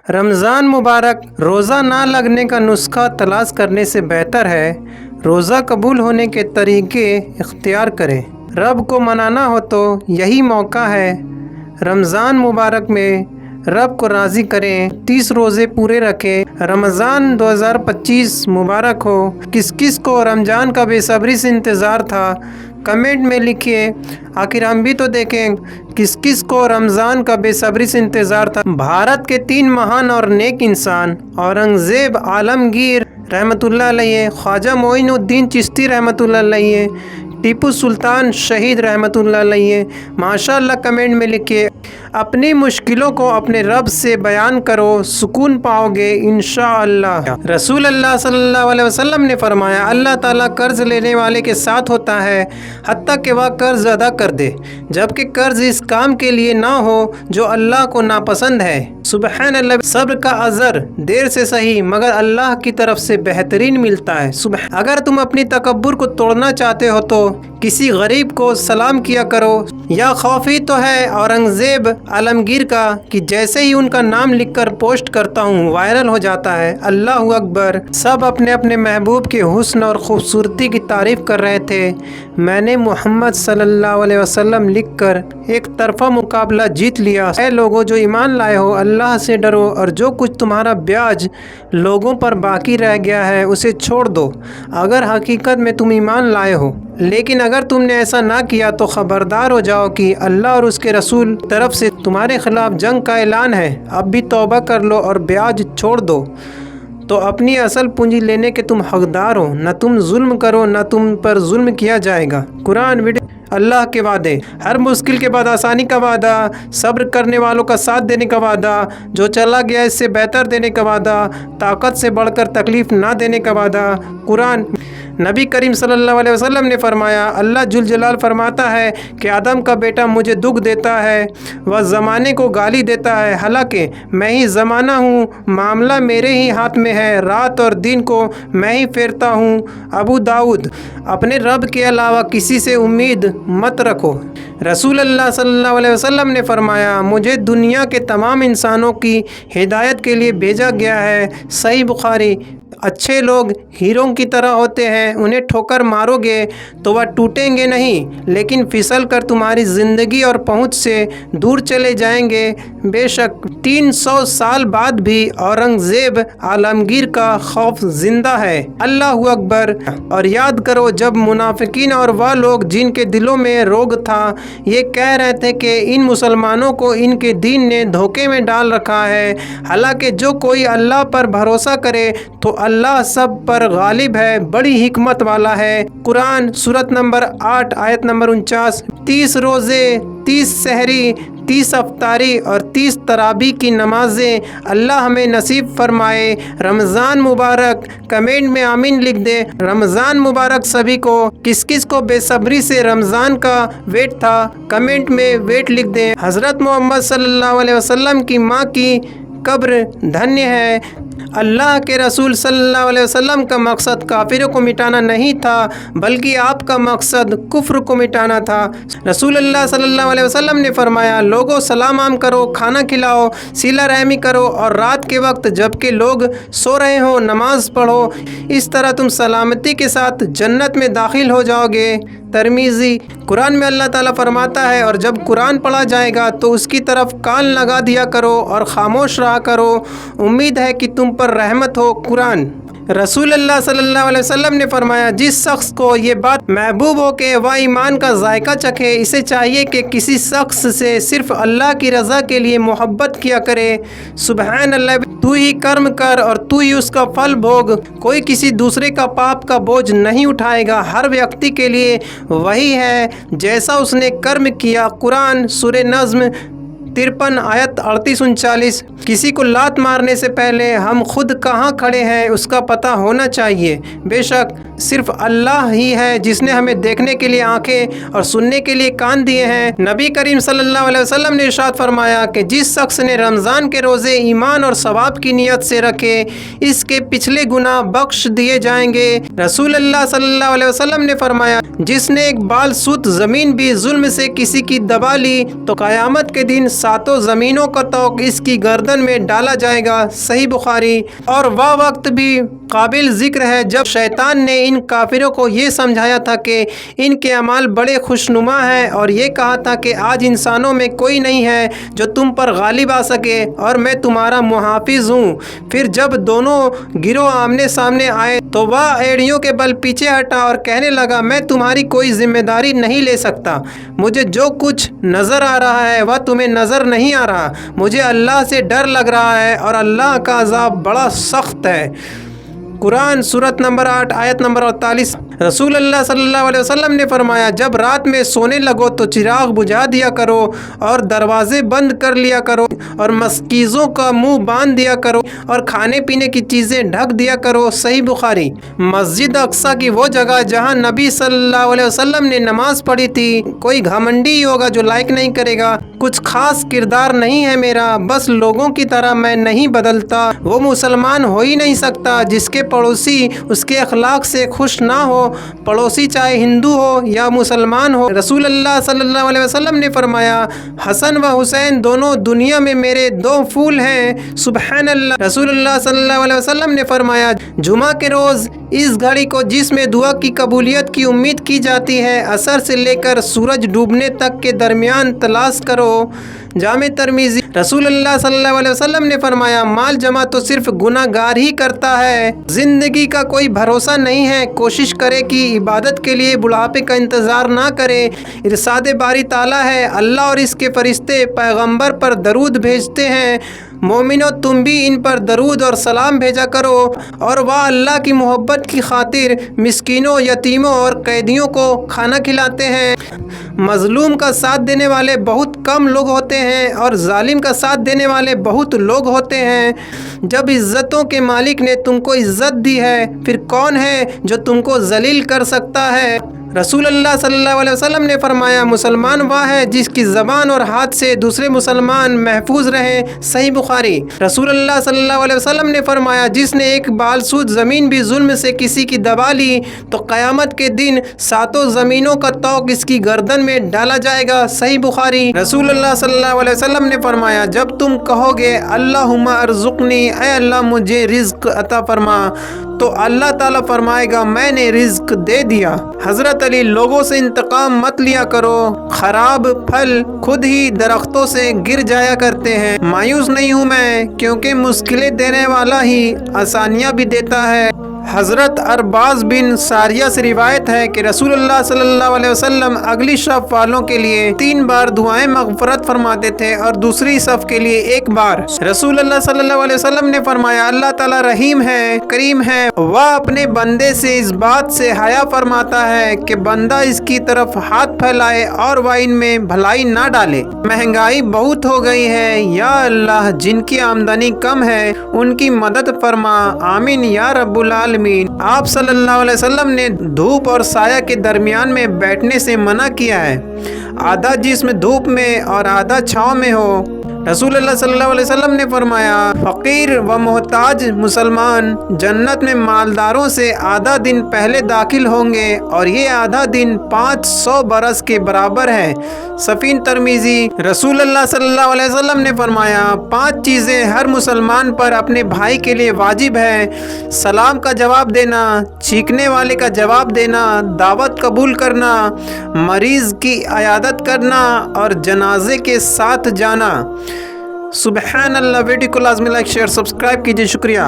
رمضان مبارک روزہ نہ لگنے کا نسخہ تلاش کرنے سے بہتر ہے روزہ قبول ہونے کے طریقے اختیار کریں۔ رب کو منانا ہو تو یہی موقع ہے۔ رمضان مبارک میں رب کو راضی کریں، 30 روزے پورے رکھیں۔ رمضان 2025 مبارک ہو۔ کس کس کو رمضان کا بے صبری سے انتظار تھا، کمنٹ میں لکھیے۔ آخر ہم بھی تو دیکھیں کس کس کو رمضان کا بے صبری سے انتظار تھا۔ بھارت کے 3 مہان اور نیک انسان، اورنگزیب عالمگیر رحمۃ اللہ علیہ، خواجہ معین الدین چشتی رحمۃ اللہ علیہ، ٹیپو سلطان شہید رحمۃ اللہ علیہ۔ ماشاءاللہ کمنٹ میں لکھیے۔ اپنی مشکلوں کو اپنے رب سے بیان کرو، سکون پاؤ گے انشاءاللہ۔ رسول اللہ صلی اللہ علیہ وسلم نے فرمایا، اللہ تعالیٰ قرض لینے والے کے ساتھ ہوتا ہے حتیٰ کہ وہ قرض ادا کر دے، جبکہ قرض اس کام کے لیے نہ ہو جو اللہ کو ناپسند ہے۔ سبحان اللہ۔ صبر کا اجر دیر سے صحیح مگر اللہ کی طرف سے بہترین ملتا ہے۔ اگر تم اپنی تکبر کو توڑنا چاہتے ہو تو کسی غریب کو سلام کیا کرو۔ یا خوف ہی تو ہے اورنگزیب عالمگیر کا کہ جیسے ہی ان کا نام لکھ کر پوسٹ کرتا ہوں وائرل ہو جاتا ہے۔ اللہ اکبر۔ سب اپنے اپنے محبوب کے حسن اور خوبصورتی کی تعریف کر رہے تھے۔ میں نے محمد صلی اللہ علیہ وسلم لکھ کر ایک طرفہ مقابلہ جیت لیا۔ اے لوگوں جو ایمان لائے ہو، اللہ سے ڈرو اور جو کچھ تمہارا بیاج لوگوں پر باقی رہ گیا ہے اسے چھوڑ دو، اگر حقیقت میں تم ایمان لائے ہو۔ لیکن اگر تم نے ایسا نہ کیا تو خبردار ہو جاؤ کہ اللہ اور اس کے رسول طرف سے تمہارے خلاف جنگ کا اعلان ہے۔ اب بھی توبہ کر لو اور بیاج چھوڑ دو تو اپنی اصل پونجی لینے کے تم حقدار ہو۔ نہ تم ظلم کرو نہ تم پر ظلم کیا جائے گا۔ قرآن ویڈیو۔ اللہ کے وعدے، ہر مشکل کے بعد آسانی کا وعدہ، صبر کرنے والوں کا ساتھ دینے کا وعدہ، جو چلا گیا اس سے بہتر دینے کا وعدہ، طاقت سے بڑھ کر تکلیف نہ دینے کا وعدہ۔ قرآن۔ نبی کریم صلی اللہ علیہ وسلم نے فرمایا، اللہ جل جلال فرماتا ہے کہ آدم کا بیٹا مجھے دکھ دیتا ہے، وہ زمانے کو گالی دیتا ہے، حالانکہ میں ہی زمانہ ہوں، معاملہ میرے ہی ہاتھ میں ہے، رات اور دن کو میں ہی پھیرتا ہوں۔ ابو داؤد۔ اپنے رب کے علاوہ کسی سے امید مت رکھو۔ رسول اللہ صلی اللہ علیہ وسلم نے فرمایا، مجھے دنیا کے تمام انسانوں کی ہدایت کے لیے بھیجا گیا ہے۔ صحیح بخاری۔ اچھے لوگ ہیروں کی طرح ہوتے ہیں، انہیں ٹھوکر مارو گے تو وہ ٹوٹیں گے نہیں لیکن پھسل کر تمہاری زندگی اور پہنچ سے دور چلے جائیں گے۔ بے شک 300 سال بعد بھی اورنگزیب عالمگیر کا خوف زندہ ہے۔ اللہ اکبر۔ اور یاد کرو جب منافقین اور وہ لوگ جن کے دلوں میں روگ تھا یہ کہہ رہے تھے کہ ان مسلمانوں کو ان کے دین نے دھوکے میں ڈال رکھا ہے، حالانکہ جو کوئی اللہ پر بھروسہ کرے تو اللہ سب پر غالب ہے، بڑی حکمت والا ہے۔ قرآن سورۃ نمبر 8 آیت نمبر 49۔ 30 روزے، 30 سحری، 30 افطاری اور 30 تراویح کی نمازیں اللہ ہمیں نصیب فرمائے۔ رمضان مبارک۔ کمنٹ میں آمین لکھ دیں۔ رمضان مبارک سبھی کو۔ کس کس کو بے صبری سے رمضان کا ویٹ تھا، کمنٹ میں ویٹ لکھ دیں۔ حضرت محمد صلی اللہ علیہ وسلم کی ماں کی قبر دھنیہ ہے۔ اللہ کے رسول صلی اللہ علیہ وسلم کا مقصد کافروں کو مٹانا نہیں تھا بلکہ آپ کا مقصد کفر کو مٹانا تھا۔ رسول اللہ صلی اللہ علیہ وسلم نے فرمایا، لوگوں سلام عام کرو، کھانا کھلاؤ، صلہ رحمی کرو اور رات کے وقت جب کہ لوگ سو رہے ہوں نماز پڑھو، اس طرح تم سلامتی کے ساتھ جنت میں داخل ہو جاؤ گے۔ ترمذی۔ قرآن میں اللہ تعالیٰ فرماتا ہے، اور جب قرآن پڑھا جائے گا تو اس کی طرف کان لگا دیا کرو اور خاموش رہا کرو، امید ہے کہ تم پر رحمت ہو۔ قرآن۔ رسول اللہ صلی اللہ علیہ وسلم نے فرمایا، جس شخص کو یہ بات محبوب ہو کہ وہ ایمان کا ذائقہ چکھے، اسے چاہیے کہ کسی شخص سے صرف اللہ کی رضا کے لیے محبت کیا کرے۔ سبحان اللہ۔ تو ہی کرم کر اور تو ہی اس کا پھل بھوگ، کوئی کسی دوسرے کا پاپ کا بوجھ نہیں اٹھائے گا، ہر ویکتی کے لیے وہی ہے جیسا اس نے کرم کیا۔ قرآن سورہ نظم 53 آیت 38-39۔ کسی کو لات مارنے سے پہلے ہم خود کہاں کھڑے ہیں اس کا پتہ ہونا چاہیے۔ بے شک صرف اللہ ہی ہے جس نے ہمیں دیکھنے کے لیے آنکھیں اور سننے کے لیے کان دیے ہیں۔ نبی کریم صلی اللہ علیہ وسلم نے ارشاد فرمایا کہ جس شخص نے رمضان کے روزے ایمان اور ثواب کی نیت سے رکھے اس کے پچھلے گناہ بخش دیے جائیں گے۔ رسول اللہ صلی اللہ علیہ وسلم نے فرمایا جس نے ایک بال سوت زمین بھی ظلم سے کسی کی دبا لی تو قیامت کے دن ساتوں زمینوں کا توق اس کی گردن میں ڈالا جائے گا۔ صحیح بخاری۔ اور وہ وقت بھی قابل ذکر ہے جب شیطان نے ان کافروں کو یہ سمجھایا تھا کہ ان کے اعمال بڑے خوشنما ہیں اور یہ کہا تھا کہ آج انسانوں میں کوئی نہیں ہے جو تم پر غالب آ سکے اور میں تمہارا محافظ ہوں۔ پھر جب دونوں گروہ آمنے سامنے آئے تو وہ ایڑیوں کے بل پیچھے ہٹا اور کہنے لگا میں تمہاری کوئی ذمہ داری نہیں لے سکتا، مجھے جو کچھ نظر آ رہا ہے وہ تمہیں نظر نہیں آ رہا، مجھے اللہ سے ڈر لگ رہا ہے اور اللہ کا عذاب بڑا سخت ہے۔ قرآن سورت نمبر 8 آیت نمبر 48۔ رسول اللہ صلی اللہ علیہ وسلم نے فرمایا جب رات میں سونے لگو تو چراغ بجھا دیا کرو اور دروازے بند کر لیا کرو اور مسکیزوں کا منہ باندھ دیا کرو اور کھانے پینے کی چیزیں ڈھک دیا کرو۔ صحیح بخاری۔ مسجد اقصیٰ کی وہ جگہ جہاں نبی صلی اللہ علیہ وسلم نے نماز پڑھی تھی، کوئی گھمنڈی ہی ہوگا جو لائک نہیں کرے گا۔ کچھ خاص کردار نہیں ہے میرا، بس لوگوں کی طرح میں نہیں بدلتا۔ وہ مسلمان ہو ہی نہیں سکتا جس کے پڑوسی اس کے اخلاق سے خوش نہ ہو، پڑوسی چاہے ہندو ہو یا مسلمان ہو۔ رسول اللہ صلی اللہ علیہ وسلم نے فرمایا حسن و حسین دونوں دنیا میں میرے دو پھول ہیں۔ سبحان اللہ۔ رسول اللہ صلی اللہ علیہ وسلم نے فرمایا جمعہ کے روز اس گھڑی کو جس میں دعا کی قبولیت کی امید کی جاتی ہے عصر سے لے کر سورج ڈوبنے تک کے درمیان تلاش کرو۔ جامع ترمذی۔ رسول اللہ صلی اللہ علیہ وسلم نے فرمایا مال جمع تو صرف گناہ گار ہی کرتا ہے، زندگی کا کوئی بھروسہ نہیں ہے، کوشش کرے کہ عبادت کے لیے بڑھاپے کا انتظار نہ کرے۔ ارشاد باری تعالیٰ ہے اللہ اور اس کے فرشتے پیغمبر پر درود بھیجتے ہیں، مومنو تم بھی ان پر درود اور سلام بھیجا کرو، اور وہ اللہ کی محبت کی خاطر مسکینوں، یتیموں اور قیدیوں کو کھانا کھلاتے ہیں۔ مظلوم کا ساتھ دینے والے بہت کم لوگ ہوتے ہیں اور ظالم کا ساتھ دینے والے بہت لوگ ہوتے ہیں۔ جب عزتوں کے مالک نے تم کو عزت دی ہے پھر کون ہے جو تم کو ذلیل کر سکتا ہے؟ رسول اللہ صلی اللہ علیہ وسلم نے فرمایا مسلمان وہ ہے جس کی زبان اور ہاتھ سے دوسرے مسلمان محفوظ رہیں۔ صحیح بخاری۔ رسول اللہ صلی اللہ علیہ وسلم نے فرمایا جس نے ایک بال سود زمین بھی ظلم سے کسی کی دبا لی تو قیامت کے دن ساتوں زمینوں کا توق اس کی گردن میں ڈالا جائے گا۔ صحیح بخاری۔ رسول اللہ صلی اللہ علیہ وسلم نے فرمایا جب تم کہو گے اللہم ارزقنی، اے اللہ مجھے رزق عطا فرما، تو اللہ تعالیٰ فرمائے گا میں نے رزق دے دیا۔ حضرت علی لوگوں سے انتقام مت لیا کرو، خراب پھل خود ہی درختوں سے گر جایا کرتے ہیں۔ مایوس نہیں ہوں میں کیونکہ مشکلیں دینے والا ہی آسانیاں بھی دیتا ہے۔ حضرت ارباز بن ساریہ سے روایت ہے کہ رسول اللہ صلی اللہ علیہ وسلم اگلی صف والوں کے لیے 3 بار دعائیں مغفرت فرماتے تھے اور دوسری صف کے لیے 1 بار۔ رسول اللہ صلی اللہ علیہ وسلم نے فرمایا اللہ تعالیٰ رحیم ہے، کریم ہے، وہ اپنے بندے سے اس بات سے حیا فرماتا ہے کہ بندہ اس کی طرف ہاتھ پھیلائے اور وہ ان میں بھلائی نہ ڈالے۔ مہنگائی بہت ہو گئی ہے، یا اللہ جن کی آمدنی کم ہے ان کی مدد فرما، آمین یا رب العالمین۔ آپ صلی اللہ علیہ وسلم نے دھوپ اور سایہ کے درمیان میں بیٹھنے سے منع کیا ہے، آدھا جسم دھوپ میں اور آدھا چھاؤں میں ہو۔ رسول اللہ صلی اللہ علیہ وسلم نے فرمایا فقیر و محتاج مسلمان جنت میں مالداروں سے آدھا دن پہلے داخل ہوں گے اور یہ آدھا دن 500 برس کے برابر ہے۔ سفین ترمذی۔ رسول اللہ صلی اللہ علیہ وسلم نے فرمایا 5 چیزیں ہر مسلمان پر اپنے بھائی کے لیے واجب ہے، سلام کا جواب دینا، چھینکنے والے کا جواب دینا، دعوت قبول کرنا، مریض کی عیادت کرنا اور جنازے کے ساتھ جانا۔ سبحان اللہ۔ ویڈیو کو لازمی لائک شیئر سبسکرائب کیجیے۔ شکریہ۔